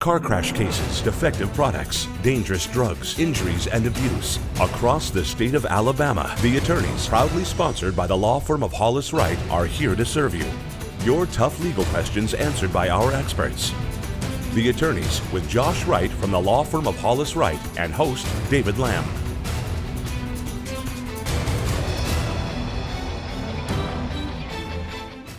Car crash cases, defective products, dangerous drugs, injuries, and abuse. Across the state of Alabama, the attorneys, proudly sponsored by the law firm of Hollis, Wright, are here to serve you. Your tough legal questions answered by our experts. The attorneys with Josh Wright from the law firm of Hollis, Wright, and host David Lamb.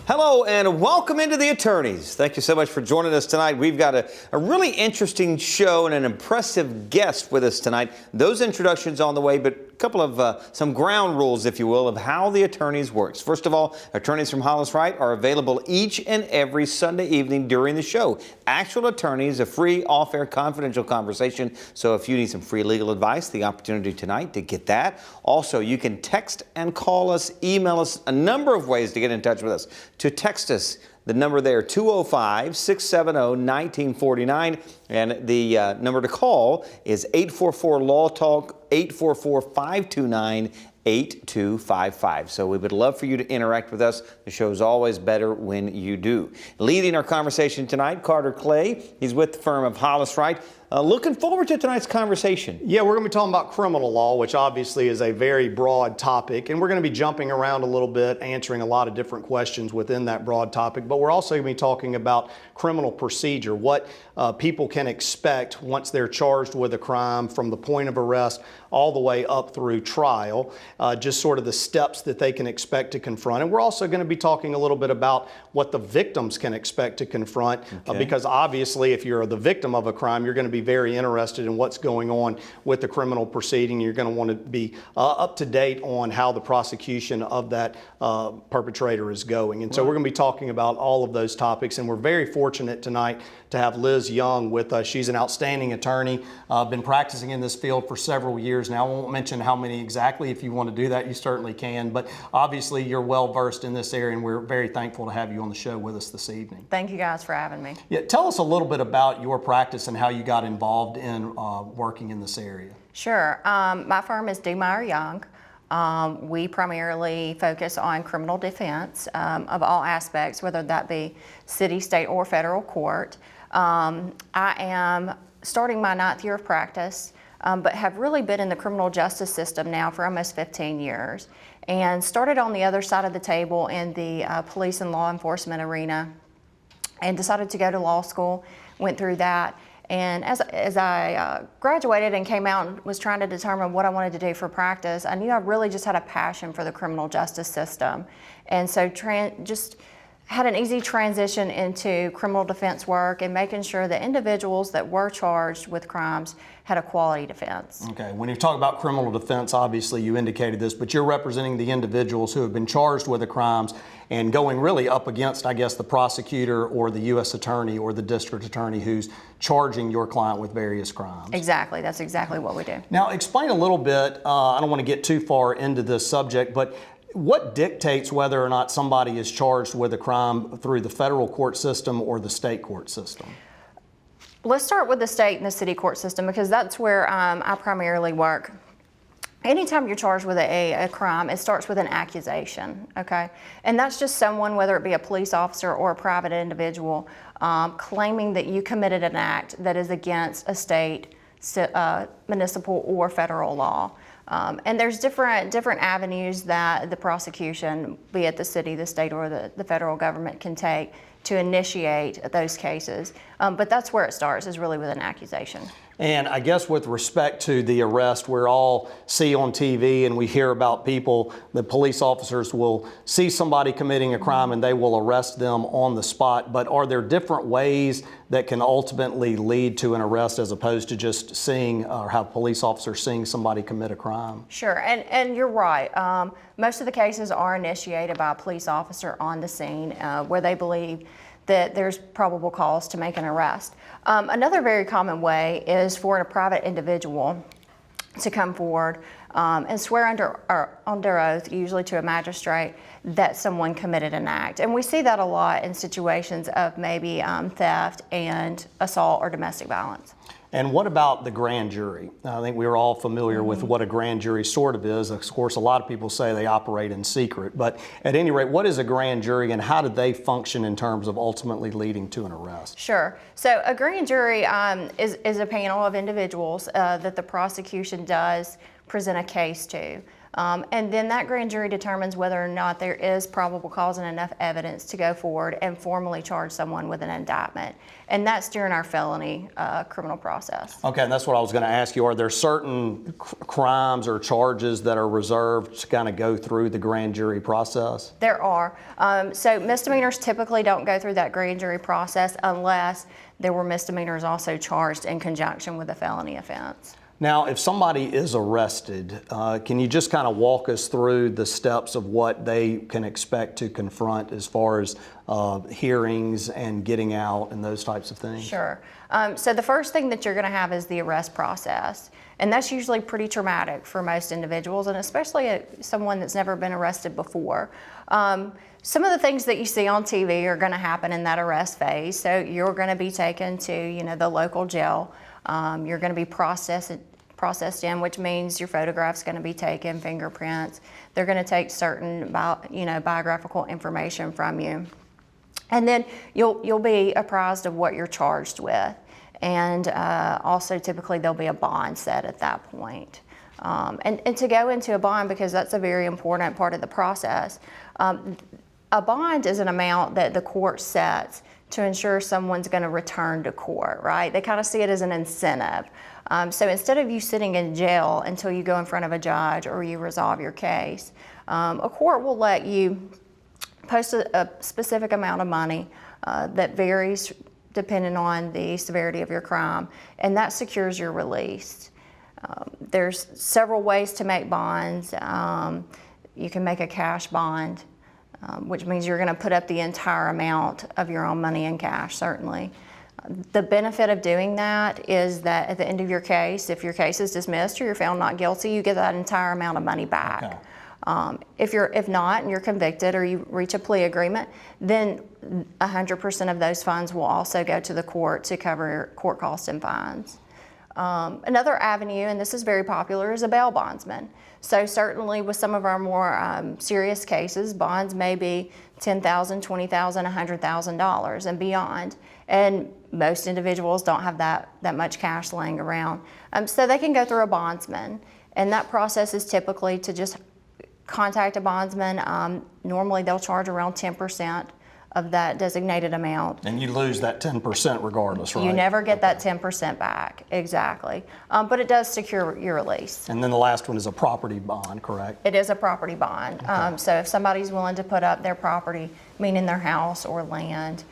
Hello and welcome into the attorneys. Thank you so much for joining us tonight. We've got a really interesting show and an impressive guest with us tonight. Those introductions on the way, but a couple of some ground rules, if you will, of how the attorneys works. First of all, attorneys from Hollis Wright are available each and every Sunday evening during the show. Actual attorneys, a free, off-air, confidential conversation. So if you need some free legal advice, the opportunity tonight to get that. Also, you can text and call us, email us, a number of ways to get in touch with us. To text us, the number there, 205-670-1949. And the number to call is 844-LAW-TALK, 844-529-8255. So we would love for you to interact with us. The show is always better when you do. Leading our conversation tonight, Carter Clay. He's with the firm of Hollis Wright. Looking forward to tonight's conversation. Yeah, we're going to be talking about criminal law, which obviously is a very broad topic, and we're going to be jumping around a little bit, answering a lot of different questions within that broad topic, but we're also going to be talking about criminal procedure, what people can expect once they're charged with a crime from the point of arrest all the way up through trial, just sort of the steps that they can expect to confront. And we're also going to be talking a little bit about what the victims can expect to confront, because obviously if you're the victim of a crime, you're going to be very interested in what's going on with the criminal proceeding. You're going to want to be up to date on how the prosecution of that perpetrator is going. And so we're going to be talking about all of those topics, and we're very fortunate tonight to have Liz Young with us. She's an outstanding attorney, been practicing in this field for several years now. I won't mention how many exactly. If you want to do that, you certainly can. But obviously, you're well versed in this area, and we're very thankful to have you on the show with us this evening. Thank you guys for having me. Yeah, tell us a little bit about your practice and how you got involved in working in this area. Sure. My firm is Dummier Young. We primarily focus on criminal defense of all aspects, whether that be city, state, or federal court. I am starting my 9th year of practice, but have really been in the criminal justice system now for almost 15 years, and started on the other side of the table in the police and law enforcement arena, and decided to go to law school, went through that. And as I graduated and came out and was trying to determine what I wanted to do for practice, I knew I really just had a passion for the criminal justice system. And so just had an easy transition into criminal defense work and making sure that individuals that were charged with crimes had a quality defense. Okay, when you talk about criminal defense, obviously you indicated this, but you're representing the individuals who have been charged with the crimes and going really up against, I guess, the prosecutor or the U.S. attorney or the district attorney who's charging your client with various crimes. Exactly, that's exactly what we do. Now, explain a little bit, I don't want to get too far into this subject, but what dictates whether or not somebody is charged with a crime through the federal court system or the state court system? Let's start with the state and the city court system, because that's where I primarily work. Anytime you're charged with a crime, it starts with an accusation, okay? And that's just someone, whether it be a police officer or a private individual, claiming that you committed an act that is against a state, municipal, or federal law. And there's different avenues that the prosecution, be it the city, the state, or the federal government, can take to initiate those cases. But that's where it starts, is really with an accusation. And I guess with respect to the arrest, we all see on TV and we hear about people, the police officers will see somebody committing a crime and they will arrest them on the spot. But are there different ways that can ultimately lead to an arrest as opposed to just seeing or have police officers seeing somebody commit a crime? Sure, and you're right. Most of the cases are initiated by a police officer on the scene where they believe that there's probable cause to make an arrest. Another very common way is for a private individual to come forward and swear under oath, usually to a magistrate, that someone committed an act. And we see that a lot in situations of maybe theft and assault or domestic violence. And what about the grand jury? I think we're all familiar with what a grand jury sort of is. Of course, a lot of people say they operate in secret, but at any rate, what is a grand jury and how do they function in terms of ultimately leading to an arrest? Sure. So a grand jury is a panel of individuals that the prosecution does present a case to. And then that grand jury determines whether or not there is probable cause and enough evidence to go forward and formally charge someone with an indictment. And that's during our felony criminal process. Okay, and that's what I was going to ask you. Are there certain crimes or charges that are reserved to kind of go through the grand jury process? There are. So misdemeanors typically don't go through that grand jury process unless there were misdemeanors also charged in conjunction with a felony offense. Now, if somebody is arrested, can you just kind of walk us through the steps of what they can expect to confront as far as hearings and getting out and those types of things? Sure. So the first thing that you're going to have is the arrest process. And that's usually pretty traumatic for most individuals, and especially someone that's never been arrested before. Some of the things that you see on TV are going to happen in that arrest phase. So you're going to be taken to, the local jail. You're going to be processed in, which means your photograph's going to be taken, fingerprints. They're going to take certain, biographical information from you, and then you'll be apprised of what you're charged with, and also typically there'll be a bond set at that point. And to go into a bond, because that's a very important part of the process. A bond is an amount that the court sets to ensure someone's going to return to court, right? They kind of see it as an incentive. So instead of you sitting in jail until you go in front of a judge or you resolve your case, a court will let you post a specific amount of money that varies depending on the severity of your crime, and that secures your release. There's several ways to make bonds. You can make a cash bond, which means you're going to put up the entire amount of your own money in cash, certainly. The benefit of doing that is that at the end of your case, if your case is dismissed or you're found not guilty, you get that entire amount of money back. Okay. If not, and you're convicted or you reach a plea agreement, then 100% of those funds will also go to the court to cover court costs and fines. Another avenue, and this is very popular, is a bail bondsman. So certainly with some of our more serious cases, bonds may be $10,000, $20,000, $100,000 and beyond. And most individuals don't have that much cash laying around. So they can go through a bondsman. And that process is typically to just contact a bondsman. Normally they'll charge around 10% of that designated amount. And you lose that 10% regardless, right? You never get that 10% back, exactly. But it does secure your release. And then the last one is a property bond, correct? It is a property bond. Okay. So if somebody's willing to put up their property, meaning their house or land,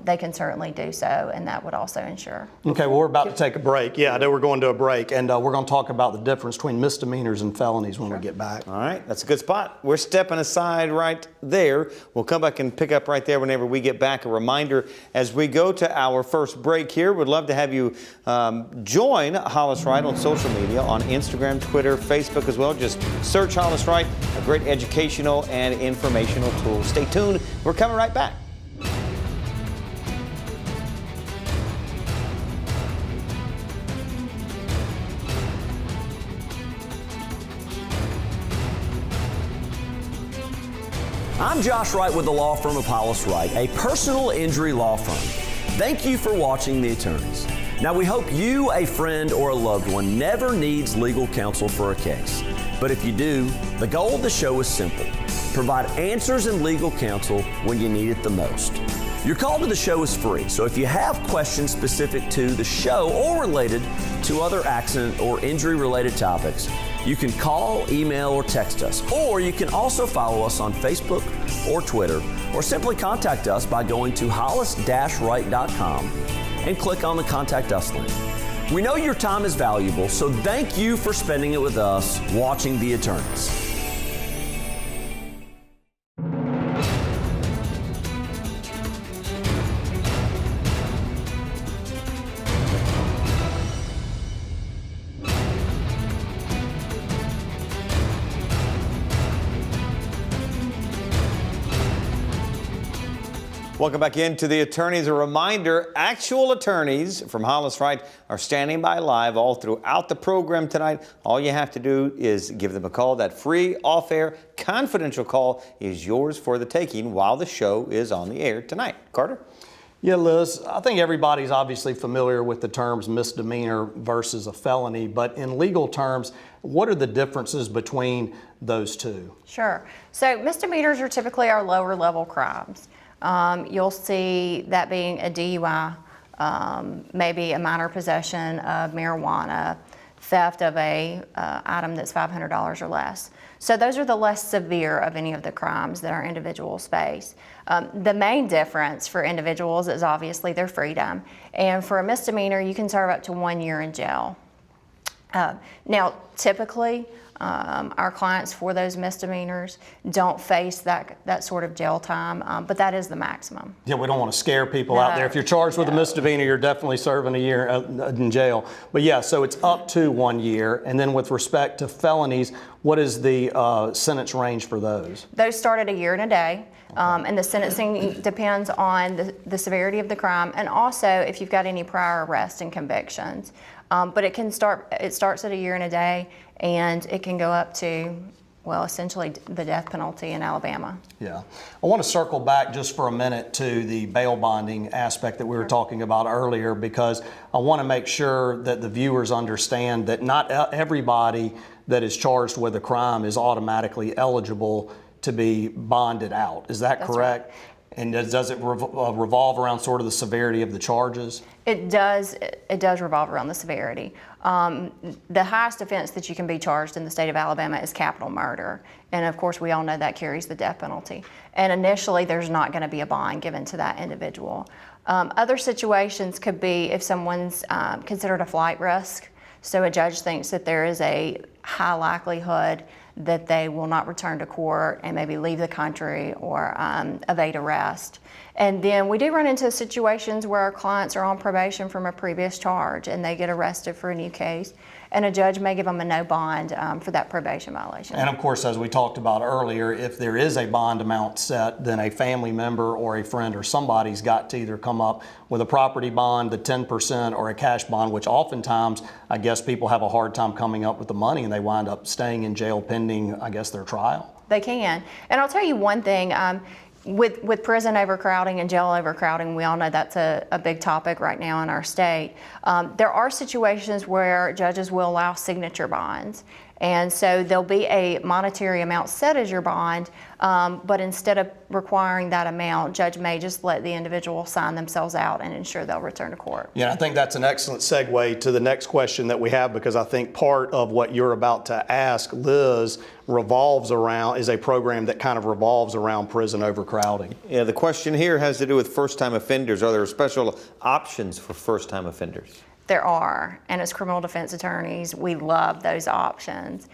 they can certainly do so, and that would also ensure. Okay, well, we're about to take a break. Yeah, I know we're going to a break, and we're going to talk about the difference between misdemeanors and felonies when we get back. All right, that's a good spot. We're stepping aside right there. We'll come back and pick up right there whenever we get back. A reminder, as we go to our first break here, we'd love to have you join Hollis Wright on social media, on Instagram, Twitter, Facebook as well. Just search Hollis Wright, a great educational and informational tool. Stay tuned. We're coming right back. I'm Josh Wright with the law firm of Hollis Wright, a personal injury law firm. Thank you for watching The Attorneys. Now, we hope you, a friend, or a loved one never needs legal counsel for a case. But if you do, the goal of the show is simple. Provide answers and legal counsel when you need it the most. Your call to the show is free, so if you have questions specific to the show or related to other accident or injury-related topics, you can call, email, or text us. Or you can also follow us on Facebook or Twitter, or simply contact us by going to hollis-wright.com and click on the Contact Us link. We know your time is valuable, so thank you for spending it with us watching The Attorneys. Welcome back into the attorneys. A reminder, actual attorneys from Hollis Wright are standing by live all throughout the program tonight. All you have to do is give them a call. That free, off-air, confidential call is yours for the taking while the show is on the air tonight. Carter? Yeah, Liz, I think everybody's obviously familiar with the terms misdemeanor versus a felony, but in legal terms, what are the differences between those two? Sure. So misdemeanors are typically our lower level crimes. You'll see that being a DUI, maybe a minor possession of marijuana, theft of a item that's $500 or less. So those are the less severe of any of the crimes that our individuals face. The main difference for individuals is obviously their freedom. And for a misdemeanor, you can serve up to 1 year in jail. Now, typically, our clients for those misdemeanors don't face that sort of jail time, but that is the maximum. Yeah, we don't want to scare people out there. If you're charged with a misdemeanor, you're definitely serving a year in jail. But yeah, so it's up to 1 year. And then with respect to felonies, what is the sentence range for those? Those start at a year and a day. And the sentencing depends on the severity of the crime and also if you've got any prior arrests and convictions. But it starts at a year and a day, and it can go up to, well, essentially the death penalty in Alabama. Yeah. I want to circle back just for a minute to the bail bonding aspect that we were talking about earlier, because I want to make sure that the viewers understand that not everybody that is charged with a crime is automatically eligible to be bonded out. Is that correct? Right. And does it revolve around sort of the severity of the charges? It does revolve around the severity. The highest offense that you can be charged in the state of Alabama is capital murder. And of course, we all know that carries the death penalty. And initially, there's not going to be a bond given to that individual. Other situations could be if someone's considered a flight risk. So a judge thinks that there is a high likelihood that they will not return to court and maybe leave the country or evade arrest. And then we do run into situations where our clients are on probation from a previous charge and they get arrested for a new case, and a judge may give them a no bond for that probation violation. And of course, as we talked about earlier, if there is a bond amount set, then a family member or a friend or somebody's got to either come up with a property bond, the 10%, or a cash bond, which oftentimes, I guess people have a hard time coming up with the money and they wind up staying in jail pending, I guess, their trial. They can. And I'll tell you one thing, with prison overcrowding and jail overcrowding, we all know that's a big topic right now in our state. There are situations where judges will allow signature bonds. And so there'll be a monetary amount set as your bond, but instead of requiring that amount, judge may just let the individual sign themselves out and ensure they'll return to court. Yeah, I think that's an excellent segue to the next question that we have, because I think part of what you're about to ask, Liz, is a program that kind of revolves around prison overcrowding. Yeah, the question here has to do with first-time offenders. Are there special options for first-time offenders? There are, and as criminal defense attorneys, we love those options.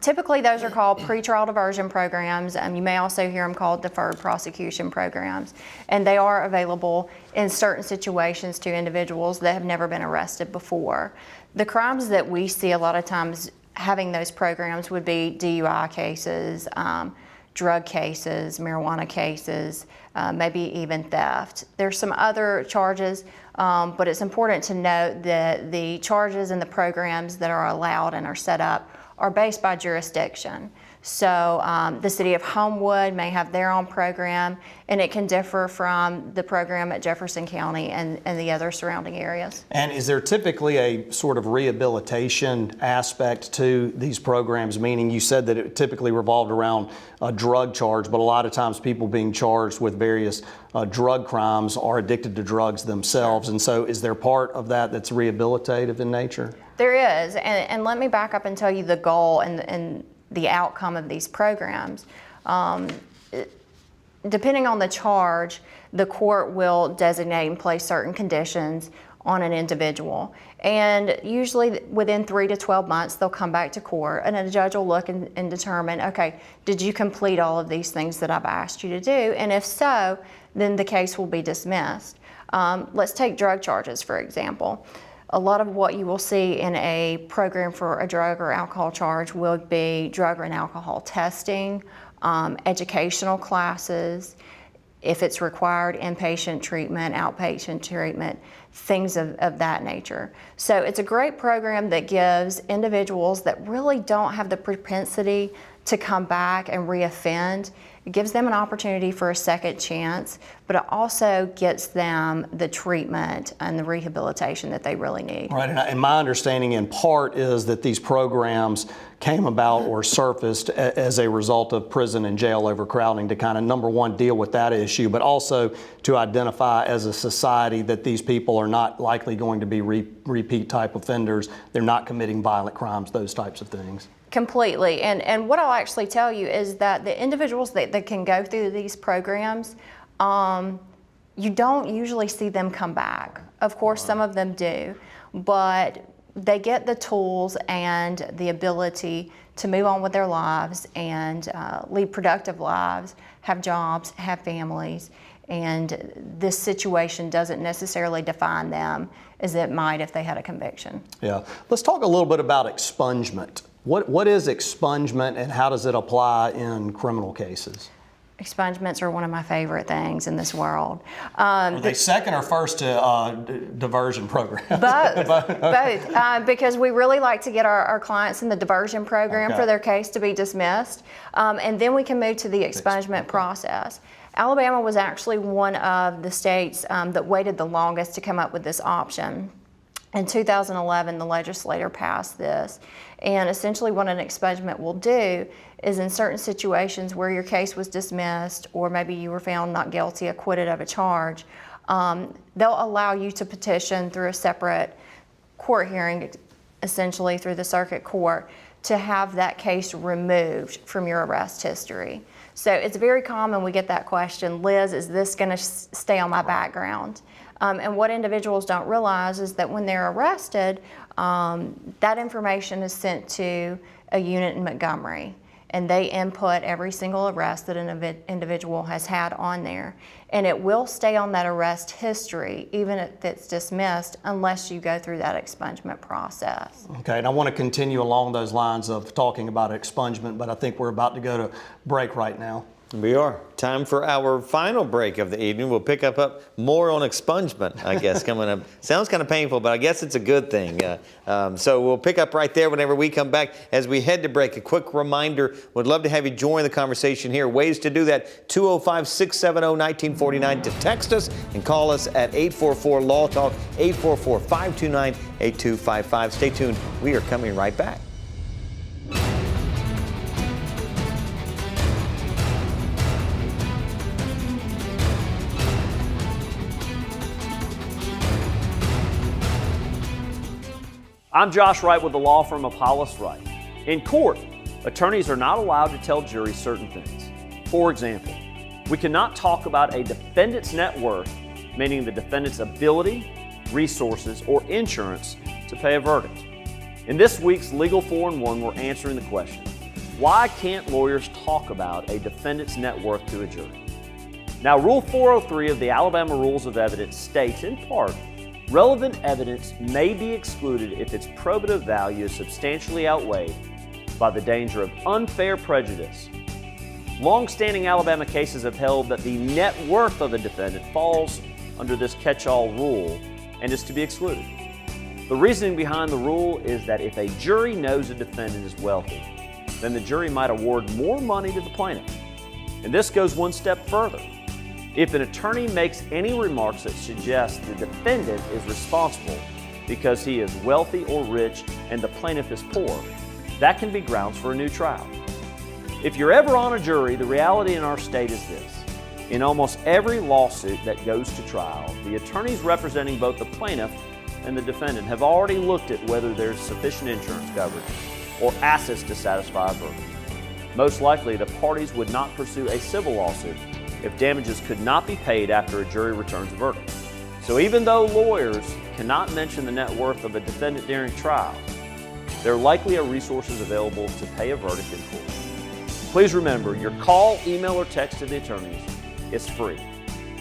Typically, those are called pretrial diversion programs. You may also hear them called deferred prosecution programs, and they are available in certain situations to individuals that have never been arrested before. The crimes that we see a lot of times having those programs would be DUI cases, drug cases, marijuana cases, maybe even theft. There's some other charges, but it's important to note that the charges and the programs that are allowed and are set up are based by jurisdiction. So the city of Homewood may have their own program, and it can differ from the program at Jefferson County and the other surrounding areas. And is there typically a sort of rehabilitation aspect to these programs? Meaning, you said that it typically revolved around a drug charge, but a lot of times people being charged with various drug crimes are addicted to drugs themselves. And so is there part of that that's rehabilitative in nature? There is, and let me back up and tell you the goal and the outcome of these programs. Depending on the charge, the court will designate and place certain conditions on an individual. And usually within 3 to 12 months, they'll come back to court and a judge will look and determine, okay, did you complete all of these things that I've asked you to do? And if so, then the case will be dismissed. Let's take drug charges, for example. A lot of what you will see in a program for a drug or alcohol charge will be drug and alcohol testing, educational classes. if it's required inpatient treatment, outpatient treatment, things of that nature. So it's a great program that gives individuals that really don't have the propensity to come back and reoffend. It gives them an opportunity for a second chance, but it also gets them the treatment and the rehabilitation that they really need. Right, and my understanding in part is that these programs came about or surfaced as a result of prison and jail overcrowding to kind of, number one, deal with that issue, but also to identify as a society that these people are not likely going to be repeat type offenders. They're not committing violent crimes, those types of things. Completely. And what I'll actually tell you is that the individuals that can go through these programs, you don't usually see them come back. Of course, some of them do, but they get the tools and the ability to move on with their lives and lead productive lives, have jobs, have families, and this situation doesn't necessarily define them as it might if they had a conviction. Yeah. Let's talk a little bit about expungement. What is expungement and how does it apply in criminal cases? Expungements are one of my favorite things in this world. Are they second or first to diversion program? Both, because we really like to get our clients in the diversion program Okay. for their case to be dismissed, and then we can move to the expungement process. Alabama was actually one of the states that waited the longest to come up with this option. In 2011, the legislature passed this, and essentially what an expungement will do is in certain situations where your case was dismissed or maybe you were found not guilty, acquitted of a charge, they'll allow you to petition through a separate court hearing, essentially through the circuit court, to have that case removed from your arrest history. So it's very common we get that question, Liz, is this going to stay on my background? And what individuals don't realize is that when they're arrested, that information is sent to a unit in Montgomery, and they input every single arrest that an individual has had on there. And it will stay on that arrest history, even if it's dismissed, unless you go through that expungement process. Okay, and I want to continue along those lines of talking about expungement, but I think we're about to go to break right now. We are. Time for our final break of the evening. We'll pick up more on expungement, I guess, coming up. Sounds kind of painful, but I guess it's a good thing. So we'll pick up right there whenever we come back. As we head to break, a quick reminder, would love to have you join the conversation here. Ways to do that, 205-670-1949 to text us and call us at 844-LAW-TALK, 844-529-8255. Stay tuned. We are coming right back. I'm Josh Wright with the law firm of Hollis, Wright. In court, attorneys are not allowed to tell juries certain things. For example, we cannot talk about a defendant's net worth, meaning the defendant's ability, resources, or insurance to pay a verdict. In this week's Legal 4-in-1, we're answering the question, why can't lawyers talk about a defendant's net worth to a jury? Now, Rule 403 of the Alabama Rules of Evidence states, in part, relevant evidence may be excluded if its probative value is substantially outweighed by the danger of unfair prejudice. Long-standing Alabama cases have held that the net worth of a defendant falls under this catch-all rule and is to be excluded. The reasoning behind the rule is that if a jury knows a defendant is wealthy, then the jury might award more money to the plaintiff. And this goes one step further. If an attorney makes any remarks that suggest the defendant is responsible because he is wealthy or rich and the plaintiff is poor, that can be grounds for a new trial. If you're ever on a jury, the reality in our state is this. In almost every lawsuit that goes to trial, the attorneys representing both the plaintiff and the defendant have already looked at whether there's sufficient insurance coverage or assets to satisfy a verdict. Most likely, the parties would not pursue a civil lawsuit if damages could not be paid after a jury returns a verdict. So even though lawyers cannot mention the net worth of a defendant during trial, there likely are resources available to pay a verdict in court. Please remember, your call, email, or text to the attorneys is free.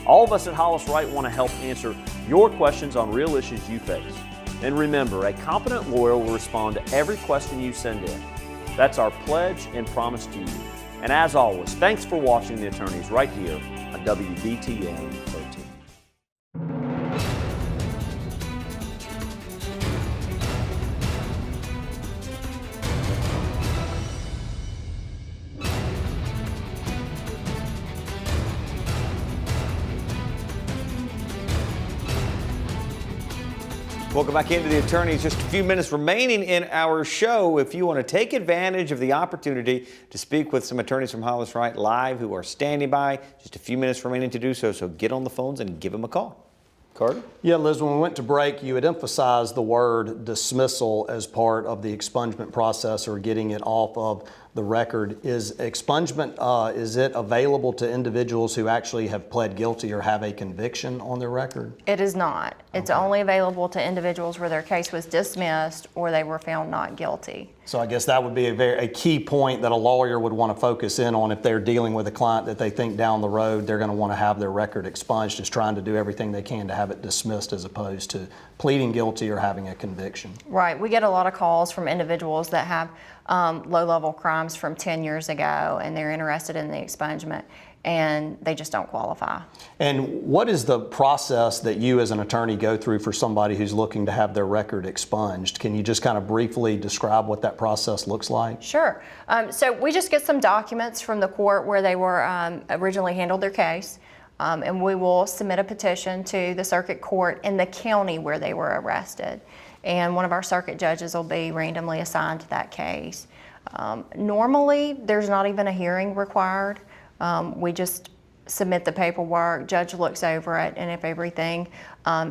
All of us at Hollis Wright want to help answer your questions on real issues you face. And remember, a competent lawyer will respond to every question you send in. That's our pledge and promise to you. And as always, thanks for watching The Attorneys right here on WBTN 13. Welcome back into the Attorneys. Just a few minutes remaining in our show. If you want to take advantage of the opportunity to speak with some attorneys from Hollis Wright live who are standing by, just a few minutes remaining to do so. So get on the phones and give them a call. Carter? Yeah, Liz, when we went to break, you had emphasized the word dismissal as part of the expungement process or getting it off of the record. Is expungement, is it available to individuals who actually have pled guilty or have a conviction on their record? It is not. It's only available to individuals where their case was dismissed or they were found not guilty. So I guess that would be a key point that a lawyer would want to focus in on if they're dealing with a client that they think down the road they're going to want to have their record expunged, is trying to do everything they can to have it dismissed as opposed to pleading guilty or having a conviction. Right. We get a lot of calls from individuals that have low-level crimes from 10 years ago and they're interested in the expungement and they just don't qualify. And what is the process that you as an attorney go through for somebody who's looking to have their record expunged? Can you just kind of briefly describe what that process looks like? Sure. So we just get some documents from the court where they were originally handled their case, and we will submit a petition to the circuit court in the county where they were arrested. And one of our circuit judges will be randomly assigned to that case. Normally, there's not even a hearing required. We just submit the paperwork, judge looks over it, and if everything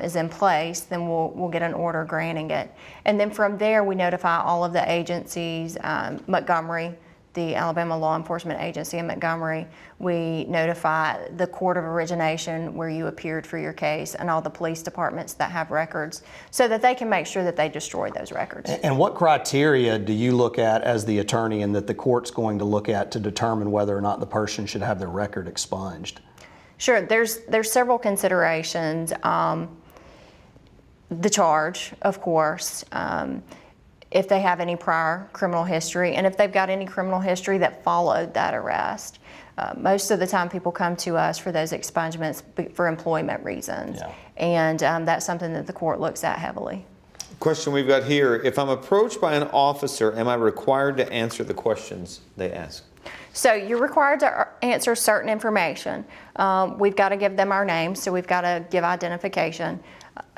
is in place, then we'll get an order granting it. And then from there, we notify all of the agencies, Montgomery, the Alabama Law Enforcement Agency in Montgomery. We notify the court of origination where you appeared for your case and all the police departments that have records so that they can make sure that they destroy those records. And what criteria do you look at as the attorney and that the court's going to look at to determine whether or not the person should have their record expunged? Sure, there's several considerations. The charge, of course, if they have any prior criminal history, and if they've got any criminal history that followed that arrest. Most of the time people come to us for those expungements for employment reasons. Yeah. And that's something that the court looks at heavily. Question we've got here: if I'm approached by an officer, am I required to answer the questions they ask? So you're required to answer certain information. We've got to give them our name, so we've got to give identification,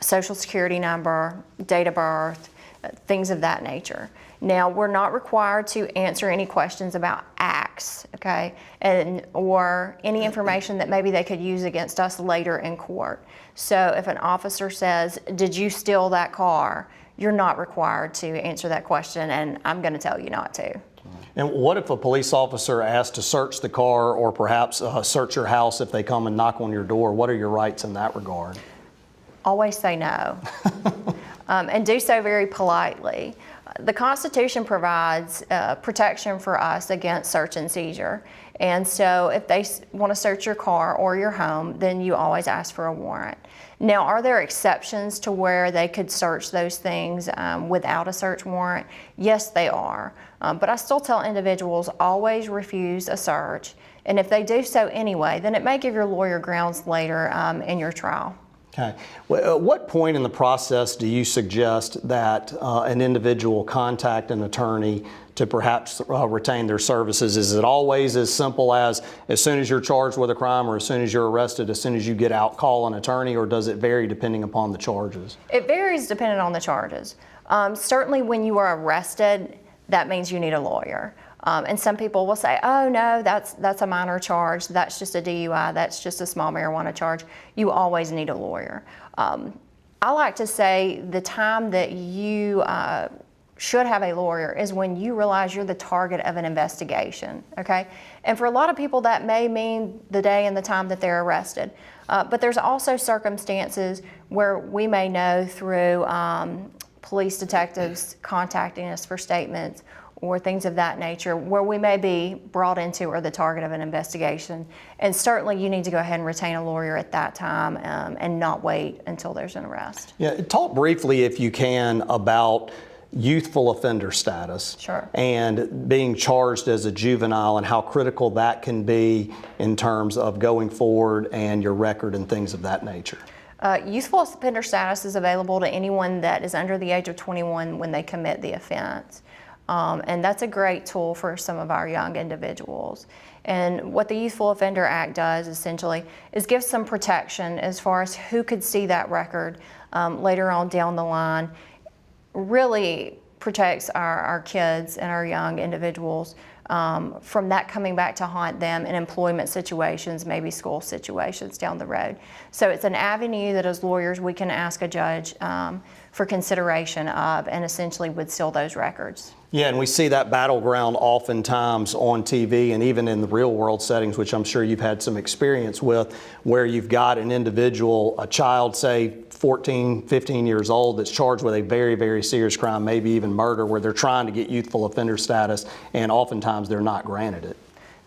social security number, date of birth, things of that nature. Now, we're not required to answer any questions about acts, okay, or any information that maybe they could use against us later in court. So if an officer says, "Did you steal that car?" you're not required to answer that question, and I'm going to tell you not to. And what if a police officer asks to search the car or perhaps search your house if they come and knock on your door? What are your rights in that regard? Always say no. And do so very politely. The Constitution provides protection for us against search and seizure. And so if they want to search your car or your home, then you always ask for a warrant. Now, are there exceptions to where they could search those things without a search warrant? Yes, they are. But I still tell individuals, always refuse a search. And if they do so anyway, then it may give your lawyer grounds later in your trial. Okay. Well, at what point in the process do you suggest that an individual contact an attorney to perhaps retain their services? Is it always as simple as soon as you're charged with a crime or as soon as you're arrested, as soon as you get out, call an attorney, or does it vary depending upon the charges? It varies depending on the charges. Certainly when you are arrested, that means you need a lawyer. And some people will say, "Oh no, that's a minor charge, that's just a DUI, that's just a small marijuana charge." You always need a lawyer. I like to say the time that you should have a lawyer is when you realize you're the target of an investigation, okay? And for a lot of people that may mean the day and the time that they're arrested. But there's also circumstances where we may know through police detectives contacting us for statements or things of that nature, where we may be brought into or the target of an investigation. And certainly you need to go ahead and retain a lawyer at that time and not wait until there's an arrest. Yeah, talk briefly, if you can, about youthful offender status Sure. and being charged as a juvenile and how critical that can be in terms of going forward and your record and things of that nature? Youthful offender status is available to anyone that is under the age of 21 when they commit the offense. And that's a great tool for some of our young individuals. And what the Youthful Offender Act does essentially is give some protection as far as who could see that record later on down the line. Really protects our kids and our young individuals from that coming back to haunt them in employment situations, maybe school situations down the road. So it's an avenue that as lawyers we can ask a judge for consideration of, and essentially would seal those records. Yeah, and we see that battleground oftentimes on TV and even in the real world settings, which I'm sure you've had some experience with, where you've got an individual, a child, say 14, 15 years old, that's charged with a very, very serious crime, maybe even murder, where they're trying to get youthful offender status, and oftentimes they're not granted it.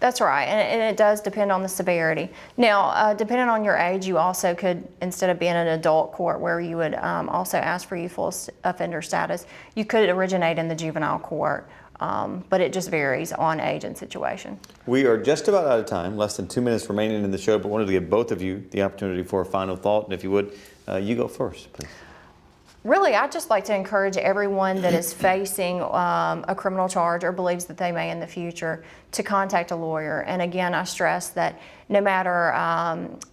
That's right, and it does depend on the severity. Now, depending on your age, you also could, instead of being an adult court where you would also ask for youthful offender status, you could originate in the juvenile court, but it just varies on age and situation. We are just about out of time, less than 2 minutes remaining in the show, but wanted to give both of you the opportunity for a final thought, and if you would, you go first, please. Really, I'd just like to encourage everyone that is facing a criminal charge or believes that they may in the future to contact a lawyer. And again, I stress that no matter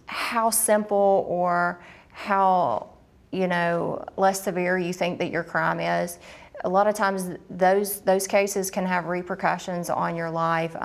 how simple or how less severe you think that your crime is, a lot of times those cases can have repercussions on your life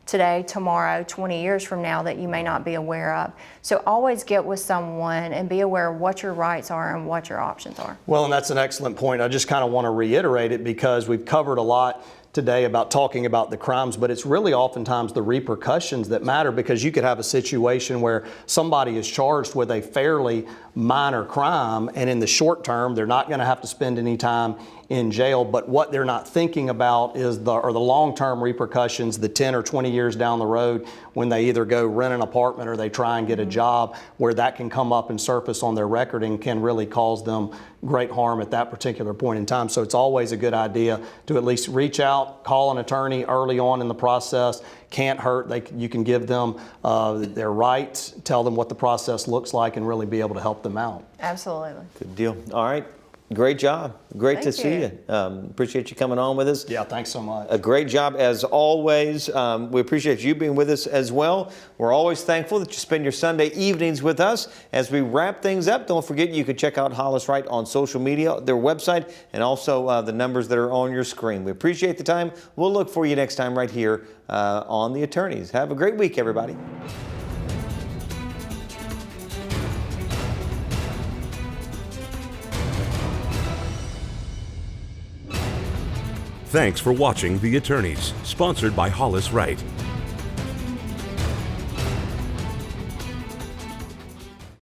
today, tomorrow, 20 years from now that you may not be aware of. So always get with someone and be aware of what your rights are and what your options are. Well, and that's an excellent point. I just kind of want to reiterate it because we've covered a lot today about talking about the crimes, but it's really oftentimes the repercussions that matter, because you could have a situation where somebody is charged with a fairly minor crime, and in the short term they're not going to have to spend any time in jail, but what they're not thinking about is the long-term repercussions, the 10 or 20 years down the road when they either go rent an apartment or they try and get a job, where that can come up and surface on their record and can really cause them great harm at that particular point in time. So it's always a good idea to at least reach out, call an attorney early on in the process. Can't hurt. You can give them their rights, tell them what the process looks like, and really be able to help them out. Absolutely. Good deal. All right. Great job. Great to see you. Appreciate you coming on with us. Yeah, thanks so much. A great job as always. We appreciate you being with us as well. We're always thankful that you spend your Sunday evenings with us. As we wrap things up, don't forget you can check out Hollis Wright on social media, their website, and also the numbers that are on your screen. We appreciate the time. We'll look for you next time right here on The Attorneys. Have a great week, everybody. Thanks for watching The Attorneys, sponsored by Hollis Wright.